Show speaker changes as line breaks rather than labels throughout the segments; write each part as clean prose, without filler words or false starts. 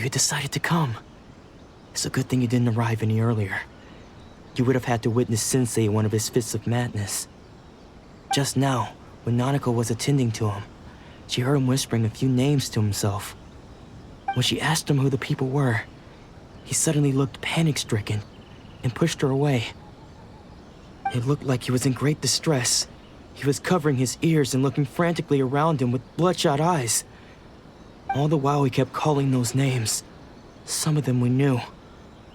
you decided to come. It's a good thing you didn't arrive any earlier. You would have had to witness Sensei in one of his fits of madness. Just now, when Nanako was attending to him, she heard him whispering a few names to himself. When she asked him who the people were, he suddenly looked panic-stricken and pushed her away. It looked like he was in great distress. He was covering his ears and looking frantically around him with bloodshot eyes. All the while he kept calling those names. Some of them we knew,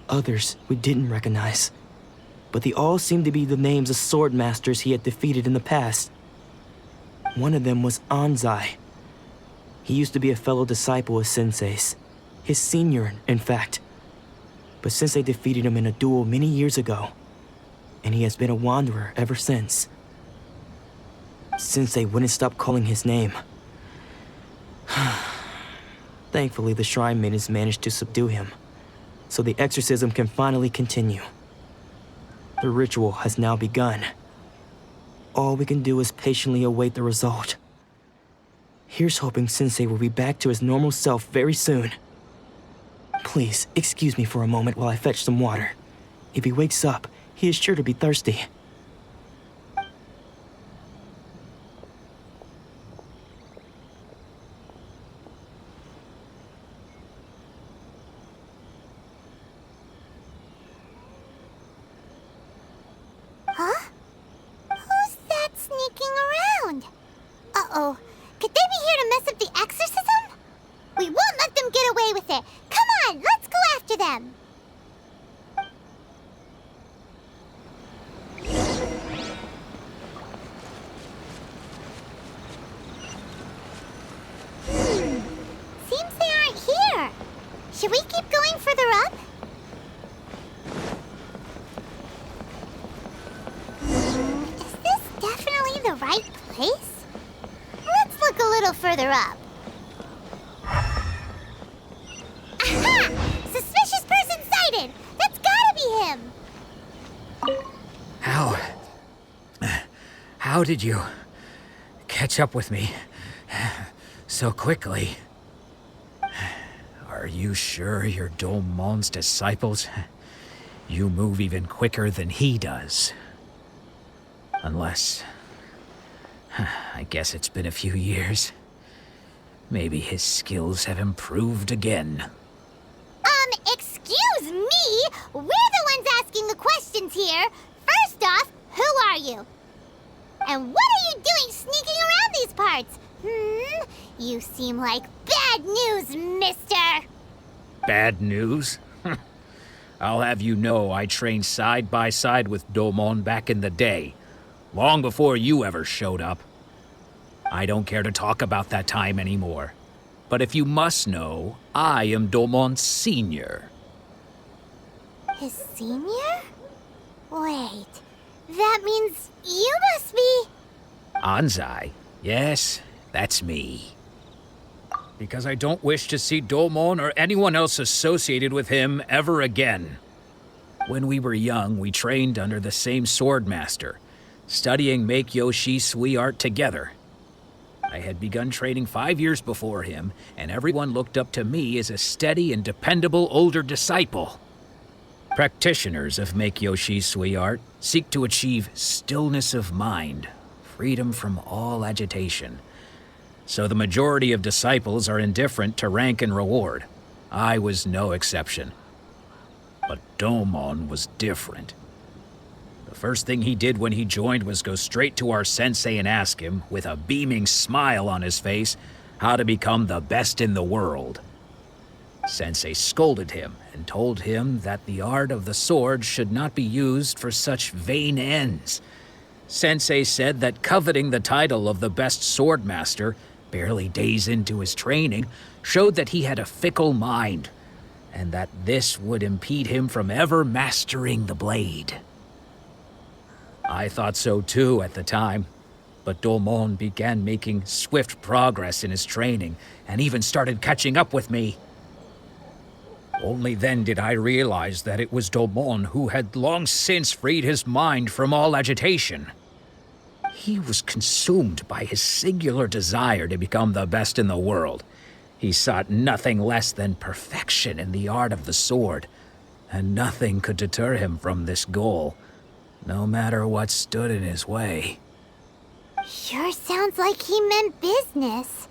others we didn't recognize. But they all seemed to be the names of sword masters he had defeated in the past. One of them was Anzai. He used to be a fellow disciple of Sensei's, his senior, in fact. But Sensei defeated him in a duel many years ago, and he has been a wanderer ever since. Sensei wouldn't stop calling his name. Thankfully, the shrine maidens managed to subdue him, so the exorcism can finally continue. The ritual has now begun. All we can do is patiently await the result. Here's hoping Sensei will be back to his normal self very soon. Please, excuse me for a moment while I fetch some water. If he wakes up, he is sure to be thirsty.
Huh? Who's that sneaking around? Uh-oh. Could they be here to mess up the exorcism? We won't let them get away with it. Come on, let's go after them. Seems they aren't here. Should we keep going further up? Is this definitely the right place? Let's look a little further up. Aha! Suspicious person sighted! That's gotta be him!
How did you catch up with me so quickly? Are you sure you're Domon's disciples? You move even quicker than he does. Unless... I guess it's been a few years. Maybe his skills have improved again.
Excuse me? We're the ones asking the questions here. First off, who are you? And what are you doing sneaking around these parts? You seem like bad news, mister.
Bad news? I'll have you know I trained side by side with Domon back in the day, long before you ever showed up. I don't care to talk about that time anymore. But if you must know, I am Domon's senior.
His senior? Wait, that means you must be...
Anzai? Yes, that's me. Because I don't wish to see Domon or anyone else associated with him ever again. When we were young, we trained under the same sword master, studying Make-Yoshi Sui art together. I had begun training 5 years before him, and everyone looked up to me as a steady and dependable older disciple. Practitioners of Make-Yoshi Sui art seek to achieve stillness of mind, freedom from all agitation. So the majority of disciples are indifferent to rank and reward. I was no exception. But Domon was different. The first thing he did when he joined was go straight to our sensei and ask him, with a beaming smile on his face, how to become the best in the world. Sensei scolded him and told him that the art of the sword should not be used for such vain ends. Sensei said that coveting the title of the best sword master, barely days into his training, showed that he had a fickle mind, and that this would impede him from ever mastering the blade. I thought so too at the time, but Domon began making swift progress in his training and even started catching up with me. Only then did I realize that it was Domon who had long since freed his mind from all agitation. He was consumed by his singular desire to become the best in the world, He sought nothing less than perfection in the art of the sword, and nothing could deter him from this goal, no matter what stood in his way.
Sure sounds like he meant business.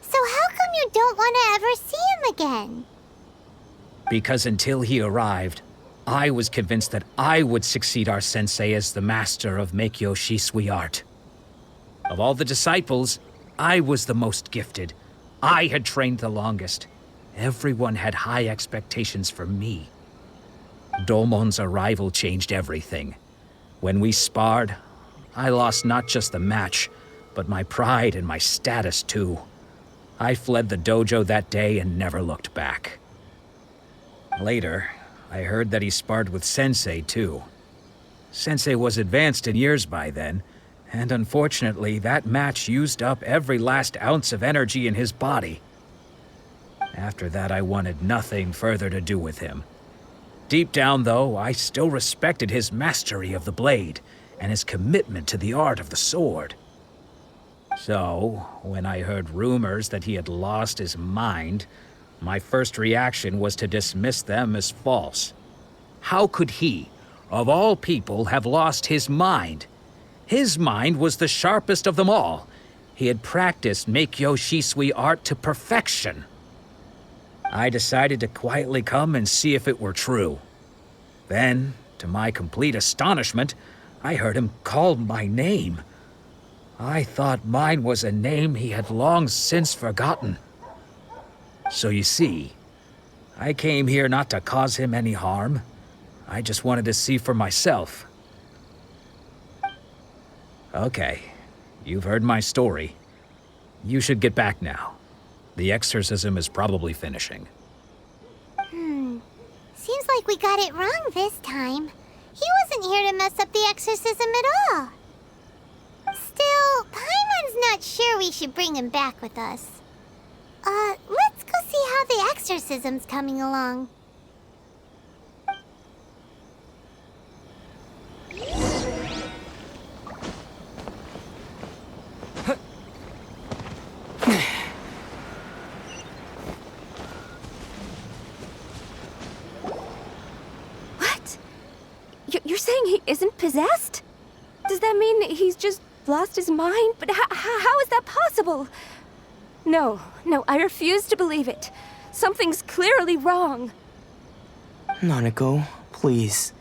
So how come you don't want to ever see him again?
Because until he arrived, I was convinced that I would succeed our sensei as the master of Meikyo Shisui art. Of all the disciples, I was the most gifted. I had trained the longest. Everyone had high expectations for me. Domon's arrival changed everything. When we sparred, I lost not just the match, but my pride and my status too. I fled the dojo that day and never looked back. Later, I heard that he sparred with Sensei too. Sensei was advanced in years by then, and unfortunately that match used up every last ounce of energy in his body. After that, I wanted nothing further to do with him. Deep down, though, I still respected his mastery of the blade and his commitment to the art of the sword. So, when I heard rumors that he had lost his mind, my first reaction was to dismiss them as false. How could he, of all people, have lost his mind? His mind was the sharpest of them all. He had practiced Meikyo Shisui art to perfection. I decided to quietly come and see if it were true. Then, to my complete astonishment, I heard him call my name. I thought mine was a name he had long since forgotten. So you see, I came here not to cause him any harm. I just wanted to see for myself. Okay, you've heard my story. You should get back now. The exorcism is probably finishing.
Seems like we got it wrong this time. He wasn't here to mess up the exorcism at all. Still, Paimon's not sure we should bring him back with us. Let's go see how the exorcism's coming along.
You're saying he isn't possessed? Does that mean that he's just lost his mind? But how is that possible? No, I refuse to believe it. Something's clearly wrong.
Nanako, please.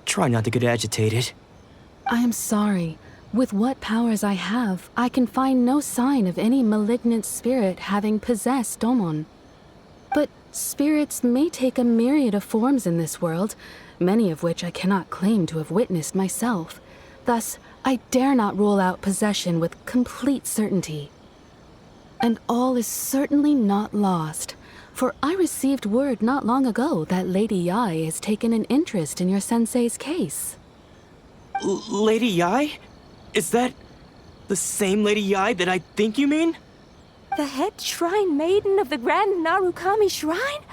Try not to get agitated.
I am sorry. With what powers I have, I can find no sign of any malignant spirit having possessed Domon. But spirits may take a myriad of forms in this world, many of which I cannot claim to have witnessed myself. Thus, I dare not rule out possession with complete certainty. And all is certainly not lost, for I received word not long ago that Lady Yai has taken an interest in your sensei's case.
Lady Yai? Is that the same Lady Yai that I think you mean?
The head shrine maiden of the Grand Narukami Shrine?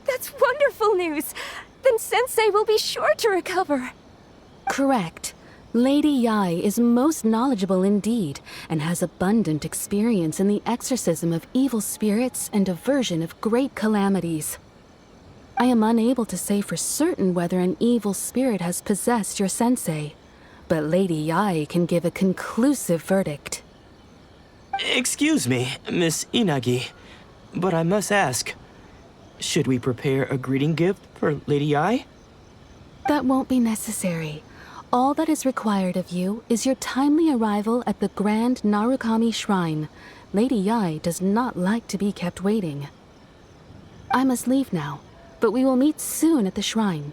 That's wonderful news! Then Sensei will be sure to recover.
Correct. Lady Yai is most knowledgeable indeed, and has abundant experience in the exorcism of evil spirits and aversion of great calamities. I am unable to say for certain whether an evil spirit has possessed your sensei, but Lady Yai can give a conclusive verdict.
Excuse me, Miss Inagi, but I must ask, should we prepare a greeting gift for Lady Yai?
That won't be necessary. All that is required of you is your timely arrival at the Grand Narukami Shrine. Lady Yai does not like to be kept waiting. I must leave now, but we will meet soon at the shrine.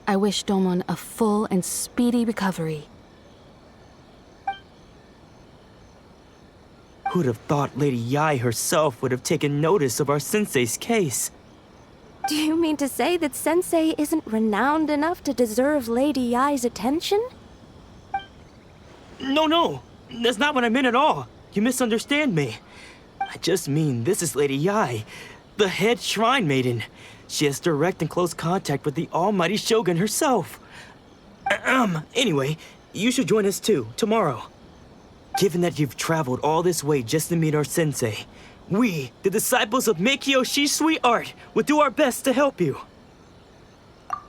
I wish Domon a full and speedy recovery.
Who'd have thought Lady Yai herself would have taken notice of our sensei's case?
Do you mean to say that Sensei isn't renowned enough to deserve Lady Yai's attention?
No, that's not what I meant at all. You misunderstand me. I just mean this is Lady Yai, the head shrine maiden. She has direct and close contact with the almighty Shogun herself. Anyway, you should join us too, tomorrow. Given that you've traveled all this way just to meet our sensei, We, the disciples of Meikyo Shisui Art, will do our best to help you.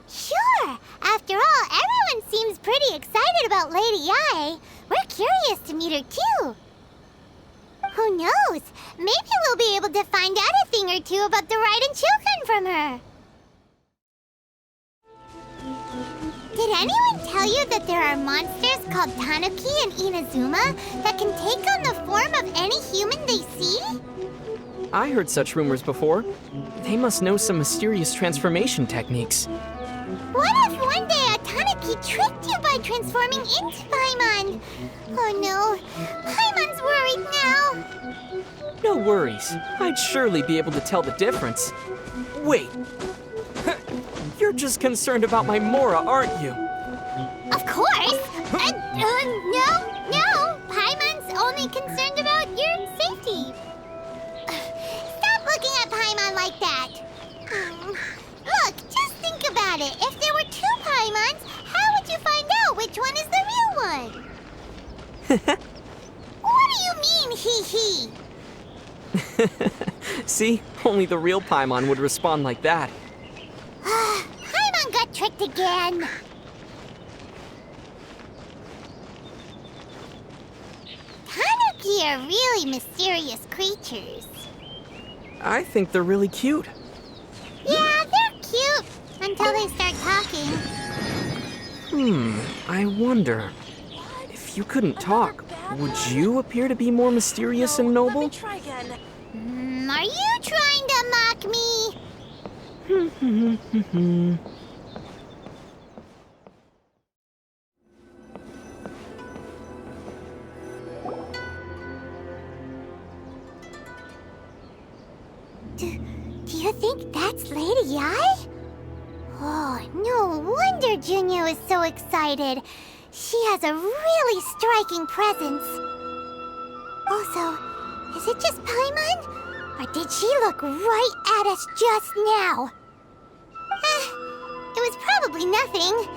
Sure. After all, everyone seems pretty excited about Lady Yae. We're curious to meet her too. Who knows? Maybe we'll be able to find out a thing or two about the Raiden children from her. Did anyone tell you that there are monsters called Tanuki and Inazuma that can take on the form of any human they see?
I heard such rumors before. They must know some mysterious transformation techniques.
What if one day a Tanuki tricked you by transforming into Paimon? Oh no, Paimon's worried now.
No worries. I'd surely be able to tell the difference. Wait. You're just concerned about my Mora, aren't you?
Of course. No. Paimon's only concerned about your safety. Stop looking at Paimon like that. Look, just think about it. If there were two Paimons, how would you find out which one is the real one? What do you mean, hee hee?
See? Only the real Paimon would respond like that.
Paimon got tricked again. Tanuki are really mysterious creatures.
I think they're really cute.
Yeah, they're cute until they start talking.
I wonder. If you couldn't talk, would you appear to be more mysterious and noble?
Try again.
Are you trying to mock me? Do you think that's Lady Yae? Oh, no wonder Junyo is so excited. She has a really striking presence. Also, is it just Paimon? Or did she look right at us just now? It was probably nothing.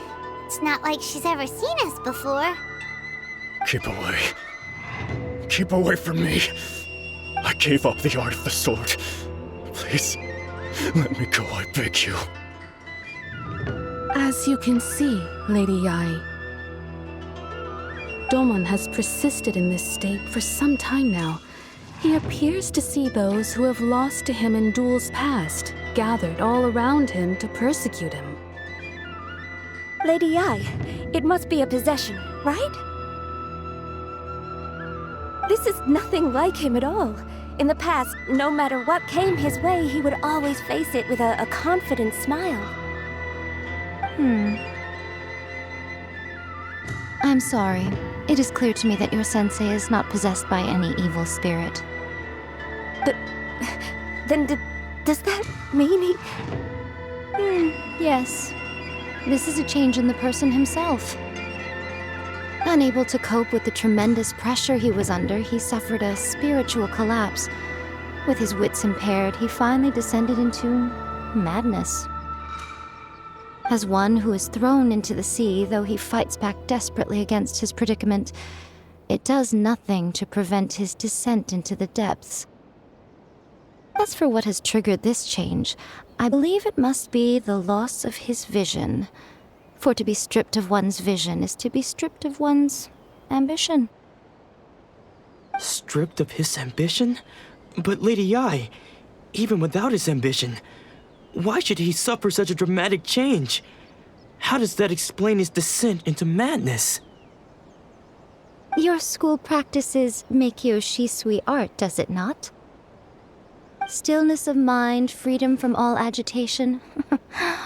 It's not like she's ever seen us before.
Keep away. Keep away from me. I gave up the art of the sword. Please, let me go, I beg you.
As you can see, Lady Yae, Domon has persisted in this state for some time now. He appears to see those who have lost to him in duels past, gathered all around him to persecute him.
Lady Yae, it must be a possession, right? This is nothing like him at all. In the past, no matter what came his way, he would always face it with a confident smile.
I'm sorry. It is clear to me that your sensei is not possessed by any evil spirit.
But then does that mean he...
Yes. This is a change in the person himself. Unable to cope with the tremendous pressure he was under, he suffered a spiritual collapse. With his wits impaired, he finally descended into madness. As one who is thrown into the sea, though he fights back desperately against his predicament, it does nothing to prevent his descent into the depths. As for what has triggered this change, I believe it must be the loss of his vision. For to be stripped of one's vision is to be stripped of one's ambition.
Stripped of his ambition? But Lady Yae, even without his ambition, why should he suffer such a dramatic change? How does that explain his descent into madness?
Your school practices Meikyo Shisui art, does it not? Stillness of mind, freedom from all agitation.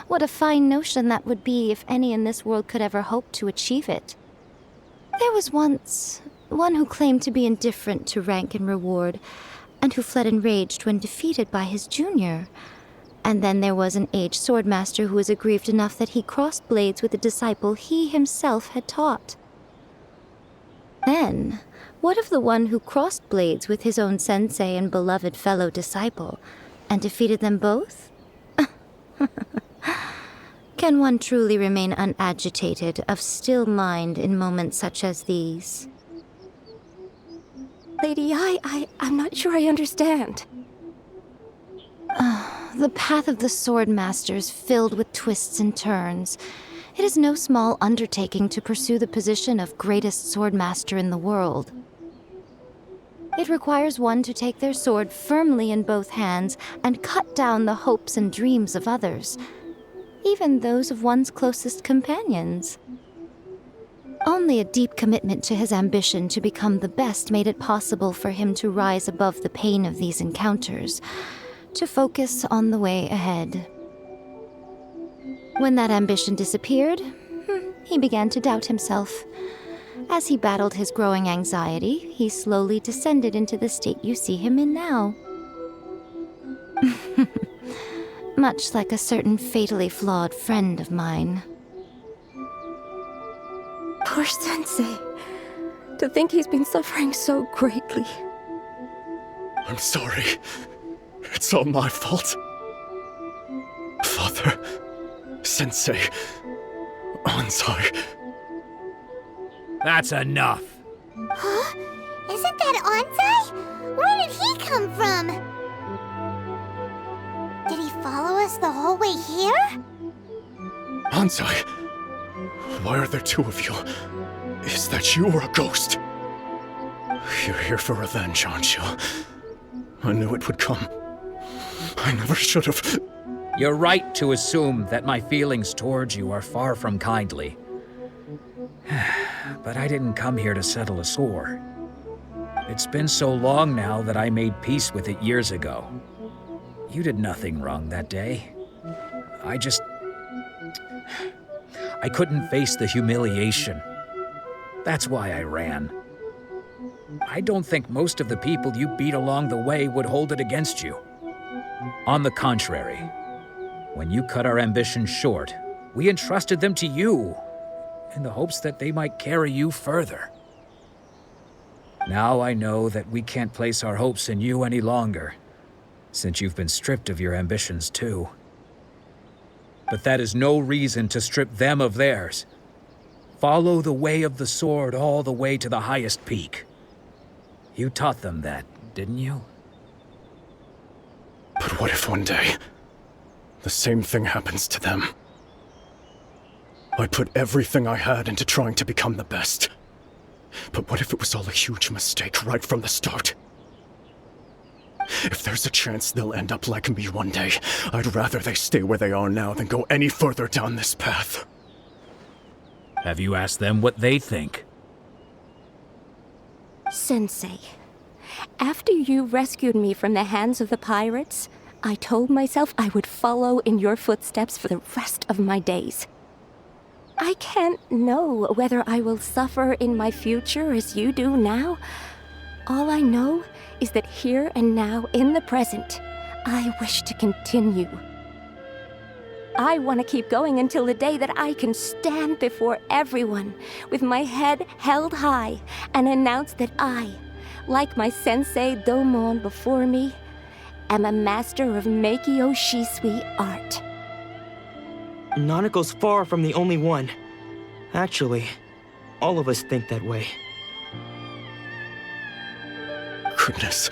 What a fine notion that would be if any in this world could ever hope to achieve it. There was once one who claimed to be indifferent to rank and reward, and who fled enraged when defeated by his junior. And then there was an aged swordmaster who was aggrieved enough that he crossed blades with a disciple he himself had taught. Then, what of the one who crossed blades with his own sensei and beloved fellow disciple, and defeated them both? Can one truly remain unagitated, of still mind in moments such as these?
Lady, I'm not sure I understand.
The path of the Sword Master is filled with twists and turns. It is no small undertaking to pursue the position of greatest Sword Master in the world. It requires one to take their sword firmly in both hands and cut down the hopes and dreams of others, even those of one's closest companions. Only a deep commitment to his ambition to become the best made it possible for him to rise above the pain of these encounters, to focus on the way ahead. When that ambition disappeared, he began to doubt himself. As he battled his growing anxiety, he slowly descended into the state you see him in now. Much like a certain fatally flawed friend of mine.
Poor Sensei. To think he's been suffering so greatly.
I'm sorry. It's all my fault. Father, Sensei, Anzai.
That's enough.
Huh? Isn't that Anzai? Where did he come from? Did he follow us the whole way here?
Anzai, why are there two of you? Is that you or a ghost? You're here for revenge, aren't you? I knew it would come. I never should have.
You're right to assume that my feelings towards you are far from kindly. But I didn't come here to settle a score. It's been so long now that I made peace with it years ago. You did nothing wrong that day. I couldn't face the humiliation. That's why I ran. I don't think most of the people you beat along the way would hold it against you. On the contrary, when you cut our ambitions short, we entrusted them to you, in the hopes that they might carry you further. Now I know that we can't place our hopes in you any longer, since you've been stripped of your ambitions too. But that is no reason to strip them of theirs. Follow the way of the sword all the way to the highest peak. You taught them that, didn't you?
But what if one day, the same thing happens to them? I put everything I had into trying to become the best. But what if it was all a huge mistake right from the start? If there's a chance they'll end up like me one day, I'd rather they stay where they are now than go any further down this path.
Have you asked them what they think?
Sensei, after you rescued me from the hands of the pirates, I told myself I would follow in your footsteps for the rest of my days. I can't know whether I will suffer in my future as you do now. All I know is that here and now, in the present, I wish to continue. I want to keep going until the day that I can stand before everyone with my head held high and announce that I, like my sensei Domon before me, am a master of Meikyo Shisui art.
Nanako's far from the only one. Actually, all of us think that way.
Goodness.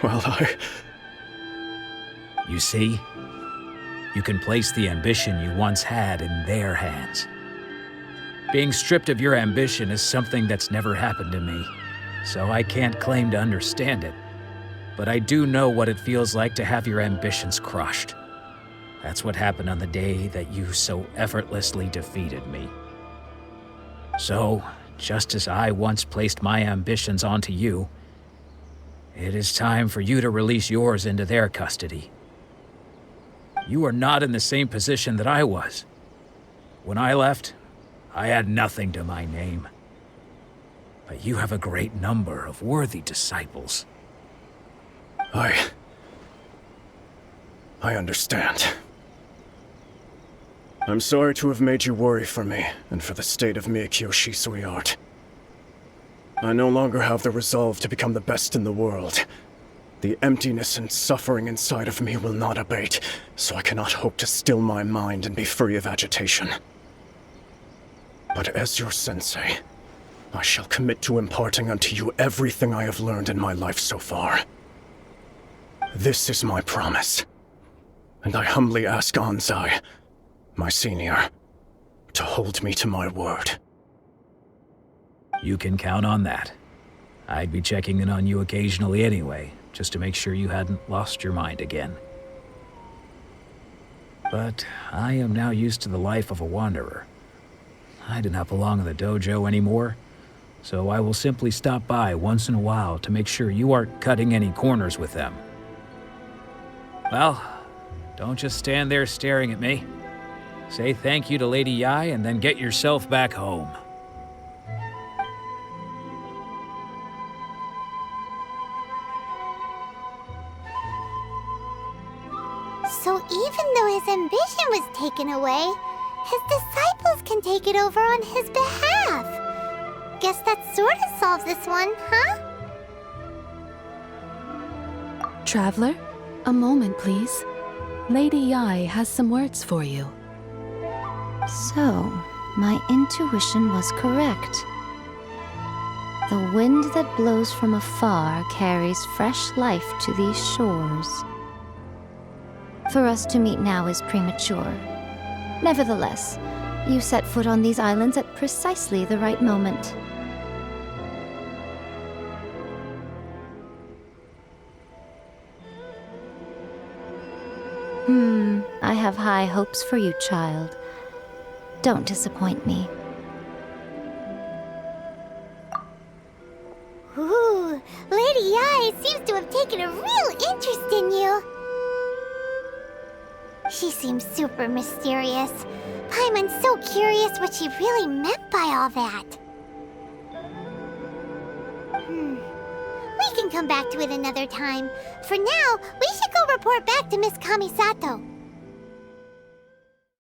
Well,
You see? You can place the ambition you once had in their hands. Being stripped of your ambition is something that's never happened to me, so I can't claim to understand it. But I do know what it feels like to have your ambitions crushed. That's what happened on the day that you so effortlessly defeated me. So, just as I once placed my ambitions onto you, it is time for you to release yours into their custody. You are not in the same position that I was. When I left, I had nothing to my name. But you have a great number of worthy disciples.
I understand. I'm sorry to have made you worry for me, and for the state of Meikyo Shisui art. I no longer have the resolve to become the best in the world. The emptiness and suffering inside of me will not abate, so I cannot hope to still my mind and be free of agitation. But as your sensei, I shall commit to imparting unto you everything I have learned in my life so far. This is my promise, and I humbly ask Anzai, my senior, to hold me to my word.
You can count on that. I'd be checking in on you occasionally anyway, just to make sure you hadn't lost your mind again. But I am now used to the life of a wanderer. I do not belong in the dojo anymore, so I will simply stop by once in a while to make sure you aren't cutting any corners with them. Well, don't just stand there staring at me. Say thank you to Lady Yai and then get yourself back home.
So even though his ambition was taken away, his disciples can take it over on his behalf. Guess that sort of solves this one, huh?
Traveler, a moment, please. Lady Yai has some words for you.
So, my intuition was correct. The wind that blows from afar carries fresh life to these shores. For us to meet now is premature. Nevertheless, you set foot on these islands at precisely the right moment. I have high hopes for you, child. Don't disappoint me.
Ooh, Lady Yai seems to have taken a real interest in you. She seems super mysterious. Paimon's so curious what she really meant by all that. We can come back to it another time. For now, we should go report back to Miss Kamisato.